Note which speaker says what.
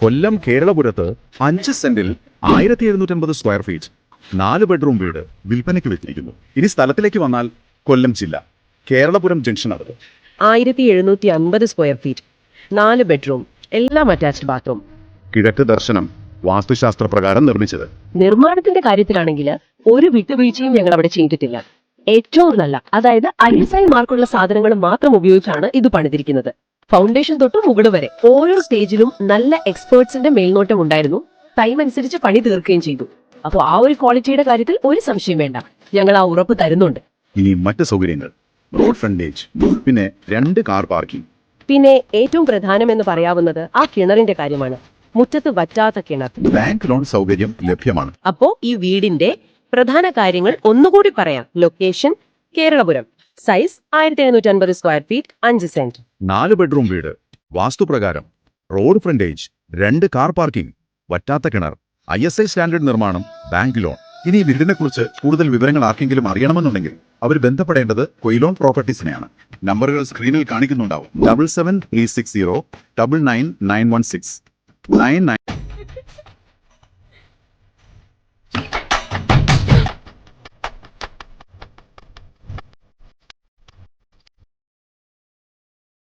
Speaker 1: കൊല്ലം കേരളപുരത്ത് 5 സെന്റിൽ 1750 square feet 4 bedroom വീട് വിൽപ്പനയ്ക്ക് വെച്ചിരിക്കുന്നു. ഇനി സ്ഥലത്തിലേക്ക് വന്നാൽ കൊല്ലം ജില്ല കേരളപുരം ജംഗ്ഷൻ അടുത്ത്
Speaker 2: 1750 സ്ക്വയർ ഫീറ്റ് 4 ബെഡ്റൂം എല്ലാം അറ്റാച്ച്ഡ് ബാത്റൂം.
Speaker 1: കിഴക്ക് ദർശനം വാസ്തുശാസ്ത്ര പ്രകാരം നിർമ്മിച്ചത്.
Speaker 2: നിർമ്മാണത്തിന്റെ കാര്യത്തിലാണെങ്കിൽ ഒരു വിട്ടുവീഴ്ചയും ഞങ്ങൾ അവിടെ ചെയ്തിട്ടില്ല. ഏറ്റവും നല്ല അതായത് ISI മാർക്കുള്ള സാധനങ്ങൾ മാത്രം ഉപയോഗിച്ചാണ് ഇത് പണിതിരിക്കുന്നത്. ഫൗണ്ടേഷൻ തൊട്ട് മുകളിൽ വരെ ഓരോ സ്റ്റേജിലും നല്ല എക്സ്പേർട്സിന്റെ മേൽനോട്ടം ഉണ്ടായിരുന്നു. ടൈം അനുസരിച്ച് പണി തീർക്കുകയും ചെയ്തു. അപ്പോൾ ആ ഒരു ക്വാളിറ്റിയുടെ കാര്യത്തിൽ ഒരു സംശയം വേണ്ട, ഞങ്ങൾ ആ ഉറപ്പ് തരുന്നുണ്ട്.
Speaker 1: ഇനി മറ്റ് സൗകര്യങ്ങൾ, റോഡ് ഫ്രണ്ടേജ്, പിന്നെ 2 കാർ പാർക്കിംഗ്.
Speaker 2: പിന്നെ ഏറ്റവും പ്രധാനമെന്ന് പറയാവുന്നത് ആ കിണറിന്റെ കാര്യമാണ്. മുറ്റത്ത് വറ്റാത്ത കിണർ.
Speaker 1: ബാങ്ക് ലോൺ സൗകര്യം ലഭ്യമാണ്.
Speaker 2: അപ്പോ ഈ വീടിന്റെ പ്രധാന കാര്യങ്ങൾ ഒന്നുകൂടി പറയാം. Location Keralapuram, size 1750 square feet 5 saint,
Speaker 1: 4 bedroom വീട്, വാസ്തുപ്രകാരം, റോഡ് ഫ്രണ്ടേജ്, 2 കാർ പാർക്കിംഗ്, വറ്റാത്ത കിണർ, ISI സ്റ്റാൻഡേർഡ് നിർമ്മാണം, ബാങ്ക് ലോൺ. ഇനി ഈ വീടിനെ കുറിച്ച് കൂടുതൽ വിവരങ്ങൾ ആർക്കെങ്കിലും അറിയണമെന്നുണ്ടെങ്കിൽ അവർ ബന്ധപ്പെടേണ്ടത് കൊയിലോൺ പ്രോപ്പർട്ടീസിനെയാണ്. നമ്പറുകൾ സ്ക്രീനിൽ കാണിക്കുന്നുണ്ടാവും. 7736099916 99